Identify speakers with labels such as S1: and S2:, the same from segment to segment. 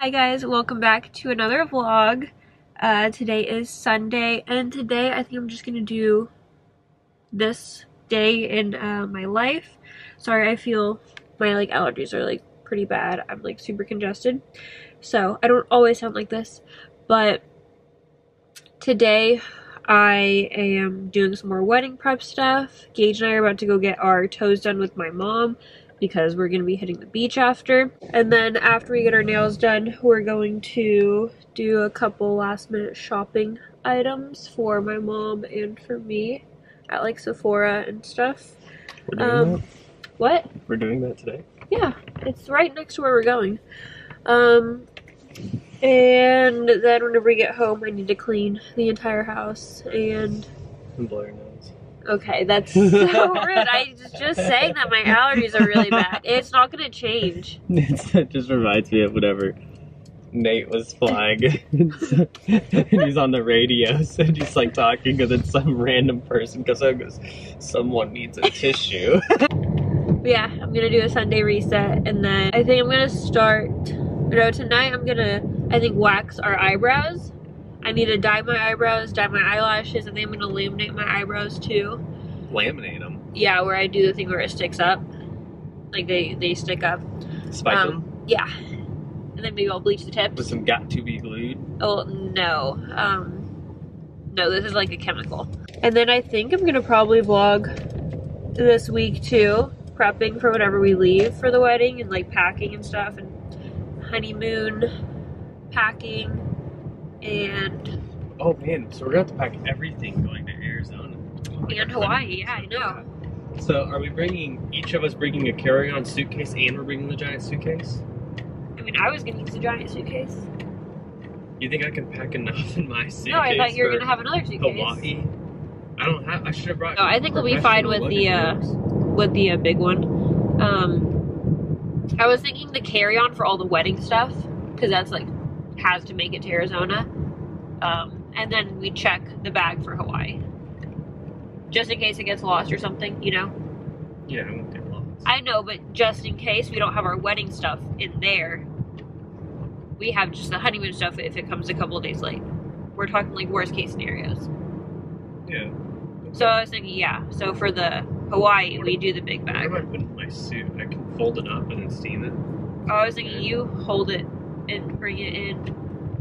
S1: Hi guys, welcome back to another vlog. Today is Sunday, and today I think I'm just gonna do this day in my life. Sorry, I feel my allergies are pretty bad. I'm super congested, so I don't always sound like this, but today I am doing some more wedding prep stuff. Gage and I are about to go get our toes done with my mom because we're going to be hitting the beach after. And then after we get our nails done, we're going to do a couple last minute shopping items for my mom and for me at Sephora and stuff.
S2: We're doing that?
S1: What?
S2: We're doing that today?
S1: Yeah, it's right next to where we're going. And then whenever we get home, I need to clean the entire house and
S2: blow your nose.
S1: Okay, that's so rude. I was just saying that my allergies are really bad. It's not gonna change.
S2: It just reminds me of whatever Nate was flying. And he's on the radio, so he's talking, and then some random person goes out and goes, "Someone needs a tissue."
S1: But yeah, I'm gonna do a Sunday reset, and then I think I'm gonna start. No, tonight I'm gonna, I think, wax our eyebrows. I need to dye my eyebrows, dye my eyelashes, and then I'm gonna laminate my eyebrows too.
S2: Laminate them?
S1: Yeah, where I do the thing where it sticks up. They stick up.
S2: Spike them?
S1: Yeah. And then maybe I'll bleach the tips.
S2: With some got to be glued?
S1: Oh, no. No, this is a chemical. And then I think I'm gonna probably vlog this week too, prepping for whenever we leave for the wedding and packing and stuff and honeymoon packing. And
S2: oh man, so we're gonna have to pack everything going to Arizona
S1: and Hawaii. Yeah, I know.
S2: So are we each of us bringing a carry-on suitcase, and we're bringing the giant suitcase?
S1: I mean, I was gonna use the giant suitcase.
S2: You think I can pack enough in my suitcase?
S1: No, I thought you were gonna have another suitcase.
S2: Hawaii? I should have brought.
S1: No, I think we'll be fine with the big one. I was thinking the carry-on for all the wedding stuff, because that's has to make it to Arizona. And then we check the bag for Hawaii. Just in case it gets lost or something, you know?
S2: Yeah, it won't get lost.
S1: I know, but just in case we don't have our wedding stuff in there, we have just the honeymoon stuff if it comes a couple of days late. We're talking worst case scenarios.
S2: Yeah.
S1: So I was thinking, yeah, so for the Hawaii, we do the big bag.
S2: What do I put in my suit? I can fold it up and then steam it.
S1: Oh, I was thinking you hold it and bring it in,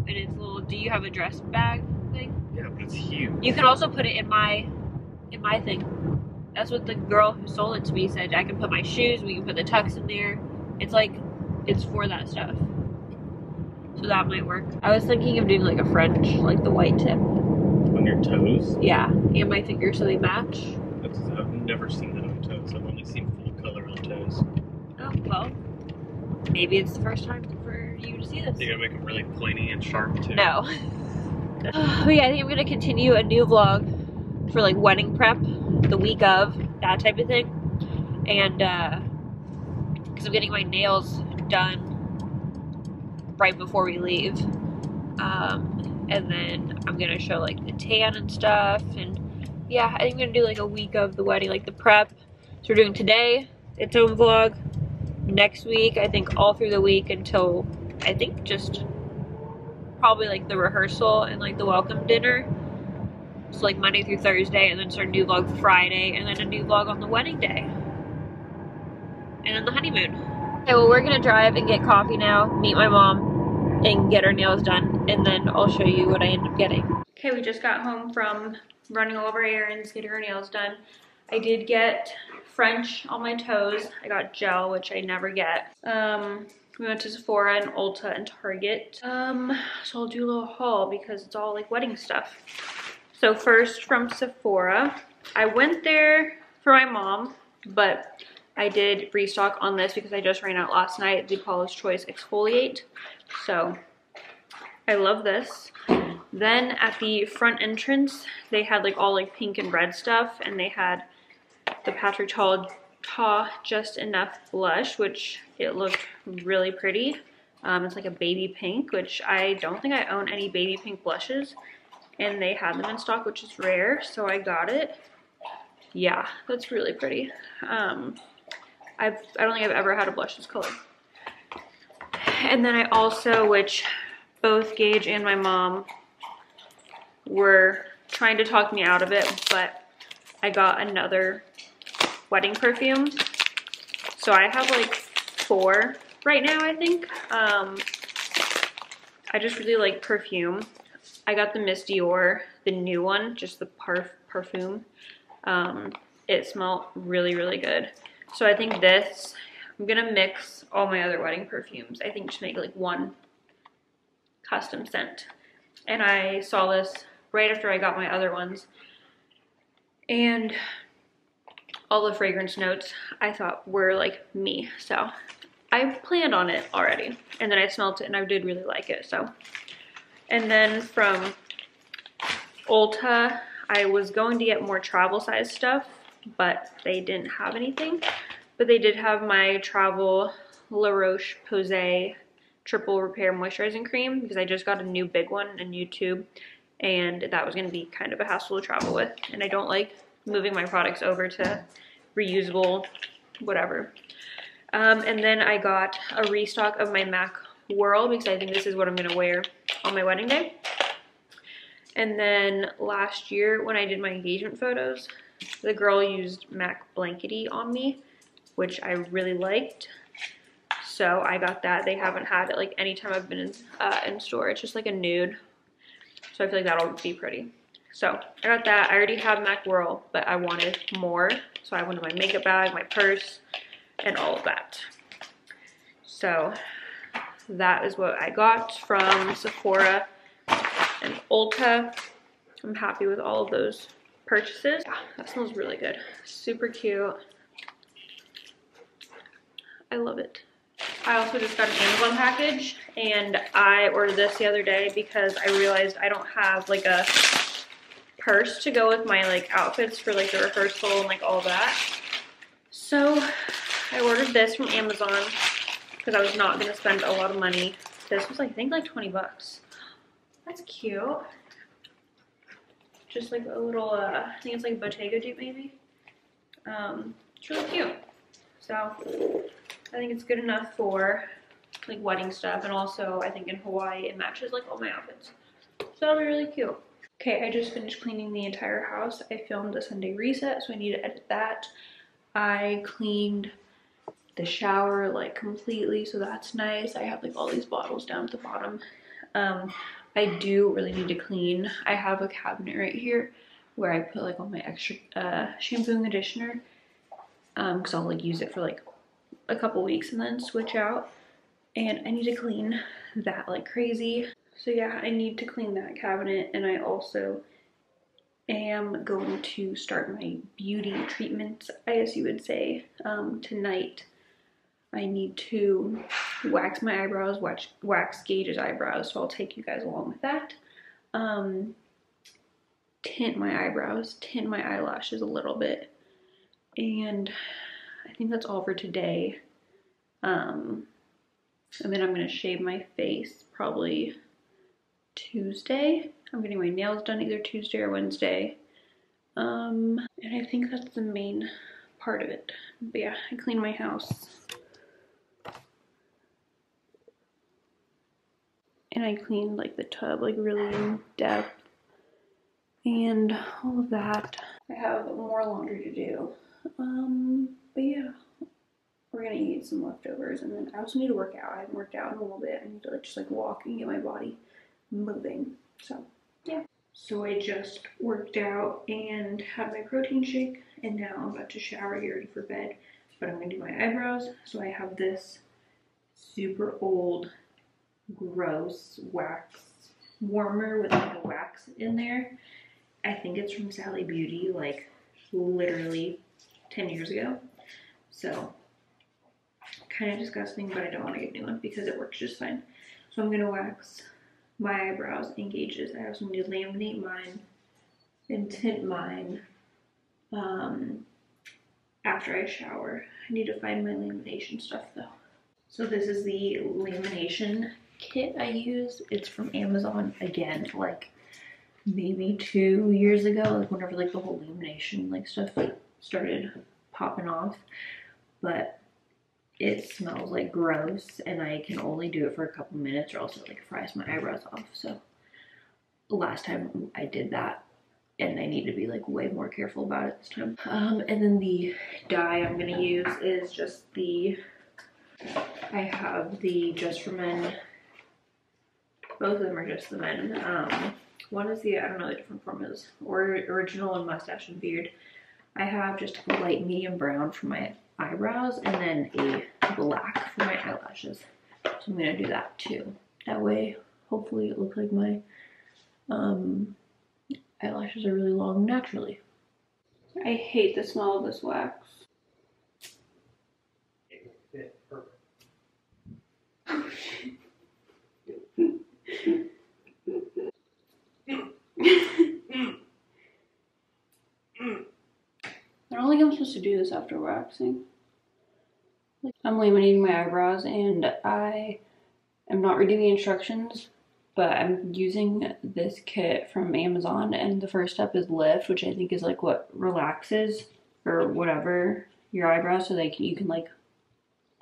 S1: and it's a little, do you have a dress bag thing?
S2: Yeah, but it's huge.
S1: You can also put it in my thing. That's what the girl who sold it to me said. I can put my shoes, we can put the tux in there. It's it's for that stuff. So that might work. I was thinking of doing a French, the white tip.
S2: On your toes?
S1: Yeah, and my fingers so they match.
S2: I've never seen that on toes. I've only seen full color on toes.
S1: Oh, well. Maybe it's the first time for you to see this.
S2: You're gonna make them really pointy and sharp too.
S1: No. But yeah, I think I'm gonna continue a new vlog for wedding prep, the week of, that type of thing. And because I'm getting my nails done right before we leave. And then I'm gonna show the tan and stuff. And yeah, I think I'm gonna do a week of the wedding, the prep. So we're doing today its own vlog. Next week, I think all through the week until I think just probably the rehearsal and the welcome dinner. So Monday through Thursday, and then start a new vlog Friday, and then a new vlog on the wedding day. And then the honeymoon. Okay, well, we're gonna drive and get coffee now, meet my mom, and get our nails done, and then I'll show you what I end up getting. Okay, we just got home from running all of our errands, getting our nails done. I did get French on my toes. I got gel, which I never get. We went to Sephora and Ulta and Target. So I'll do a little haul because it's all wedding stuff. So first from Sephora, I went there for my mom, but I did restock on this because I just ran out last night, the Paula's Choice Exfoliate. So I love this. Then at the front entrance, they had all pink and red stuff, and they had the Patrick Ta Just Enough blush, which it looked really pretty. It's a baby pink, which I don't think I own any baby pink blushes, and they had them in stock, which is rare, so I got it. Yeah, that's really pretty. I don't think I've ever had a blush this color. And then I also, which both Gage and my mom were trying to talk me out of it, but I got another wedding perfume. So I have like 4 right now, I think. I just really like perfume. I got the Miss Dior, the new one, just the perfume. It smelled really, really good. So I think this, I'm gonna mix all my other wedding perfumes. I think to make like one custom scent. And I saw this right after I got my other ones. And all the fragrance notes I thought were like me. So I planned on it already. And then I smelled it and I did really like it, so. And then from Ulta, I was going to get more travel size stuff, but they didn't have anything. But they did have my travel La Roche-Posay triple repair moisturizing cream, because I just got a new big one, a new tube, and that was going to be kind of a hassle to travel with, and I don't like moving my products over to reusable whatever. And then I got a restock of my MAC Whirl, because I think this is what I'm going to wear on my wedding day. And then last year when I did my engagement photos, the girl used MAC Blankety on me, which I really liked. So I got that. They haven't had it like anytime I've been in store. It's just like a nude. So I feel like that'll be pretty. So I got that. I already have MAC Whirl, but I wanted more. So I wanted my makeup bag, my purse, and all of that. So that is what I got from Sephora and Ulta. I'm happy with all of those purchases. Yeah, that smells really good. Super cute. I love it. I also just got an Amazon package, and I ordered this the other day because I realized I don't have like a purse to go with my like outfits for like the rehearsal and like all that. So I ordered this from Amazon because I was not going to spend a lot of money. This was like, I think like 20 bucks. That's cute. Just like a little, I think it's like a Bottega dupe maybe. It's really cute. So I think it's good enough for like wedding stuff, and also I think in Hawaii it matches like all my outfits. So that'll be really cute. Okay, I just finished cleaning the entire house. I filmed a Sunday reset, so I need to edit that. I cleaned the shower like completely, so that's nice. I have like all these bottles down at the bottom. I do really need to clean. I have a cabinet right here where I put like all my extra shampoo and conditioner, because I'll like use it for like a couple weeks and then switch out, and I need to clean that like crazy. So yeah, I need to clean that cabinet, and I also am going to start my beauty treatments, I guess you would say, tonight. I need to wax my eyebrows, wax Gage's eyebrows, so I'll take you guys along with that. Tint my eyebrows, tint my eyelashes a little bit, and I think that's all for today. And then I'm gonna shave my face probably Tuesday. I'm getting my nails done either Tuesday or Wednesday. And I think that's the main part of it. But yeah, I cleaned my house. And I cleaned like the tub like really in depth and all of that. I have more laundry to do. But yeah, we're gonna eat some leftovers, and then I also need to work out. I haven't worked out in a little bit. I need to like, just like walk and get my body moving. So yeah. So I just worked out and had my protein shake, and now I'm about to shower, get ready for bed. But I'm gonna do my eyebrows. So I have this super old, gross wax warmer with like a wax in there. I think it's from Sally Beauty, like literally 10 years ago. So kind of disgusting, but I don't want to get a new one because it works just fine. So I'm gonna wax my eyebrows and Gage's. I also need to laminate mine and tint mine after I shower. I need to find my lamination stuff though. So this is the lamination kit I use. It's from Amazon again, like maybe 2 years ago, like whenever like the whole lamination like stuff like started popping off. But it smells like gross, and I can only do it for a couple minutes or else it like fries my eyebrows off. So last time I did that, and I need to be like way more careful about it this time. And then the dye I'm gonna use is just the, I have the Just for Men, both of them are Just the Men. One is the, I don't know the different formulas, or original and mustache and beard. I have just a light medium brown for my eyebrows and then a black for my eyelashes. So I'm gonna do that too. That way, hopefully it looks like my eyelashes are really long naturally. I hate the smell of this wax. I don't think I'm supposed to do this after waxing. I'm laminating my eyebrows and I am not reading the instructions, but I'm using this kit from Amazon, and the first step is lift, which I think is like what relaxes or whatever your eyebrows so you can like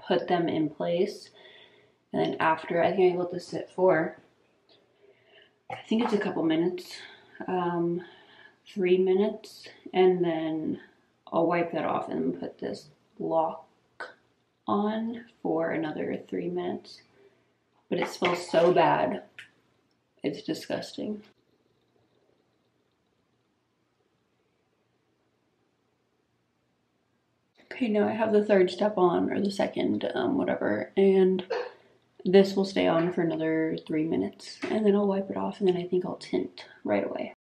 S1: put them in place. And then after, I think I let this sit for, I think it's a couple minutes, 3 minutes, and then I'll wipe that off and put this lock on for another 3 minutes. But it smells so bad. It's disgusting. Okay, now I have the third step on, or the second, whatever, and this will stay on for another 3 minutes, and then I'll wipe it off, and then I think I'll tint right away.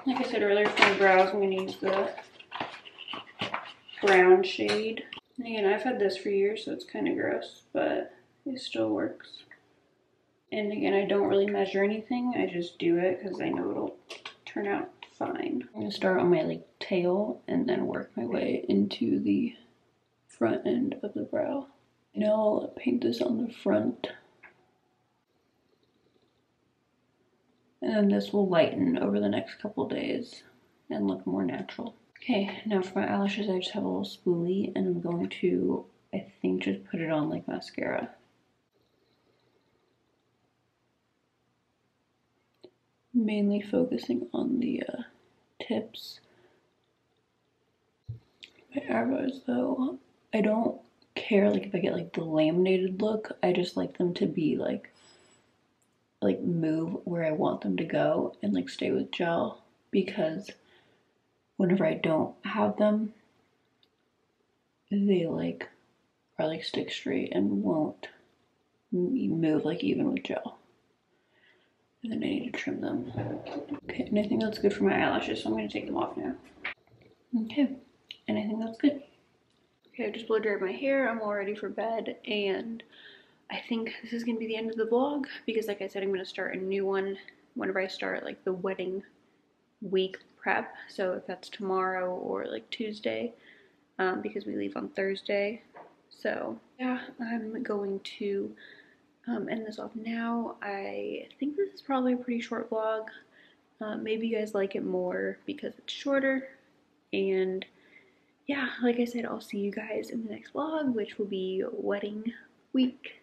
S1: Like I said earlier, for my brows, I'm gonna use the brown shade. And again, I've had this for years, so it's kind of gross, but it still works. And again, I don't really measure anything. I just do it because I know it'll turn out fine. I'm gonna start on my like tail and then work my way into the front end of the brow. Now I'll paint this on the front. And then this will lighten over the next couple days and look more natural. Okay, now for my eyelashes, I just have a little spoolie, and I'm going to, I think, just put it on like mascara. Mainly focusing on the tips. My eyebrows though, I don't care like if I get like the laminated look. I just like them to be like move where I want them to go and like stay with gel, because whenever I don't have them, they like are like stick straight and won't move like even with gel. And then I need to trim them. Okay, and I think that's good for my eyelashes, so I'm going to take them off now. Okay, and I think that's good. Okay, I just blow dried my hair. I'm all ready for bed, and I think this is going to be the end of the vlog, because like I said, I'm going to start a new one whenever I start like the wedding week prep. So if that's tomorrow or like Tuesday, because we leave on Thursday. So yeah, I'm going to end this off now. I think this is probably a pretty short vlog. Maybe you guys like it more because it's shorter. And yeah, like I said, I'll see you guys in the next vlog, which will be wedding week.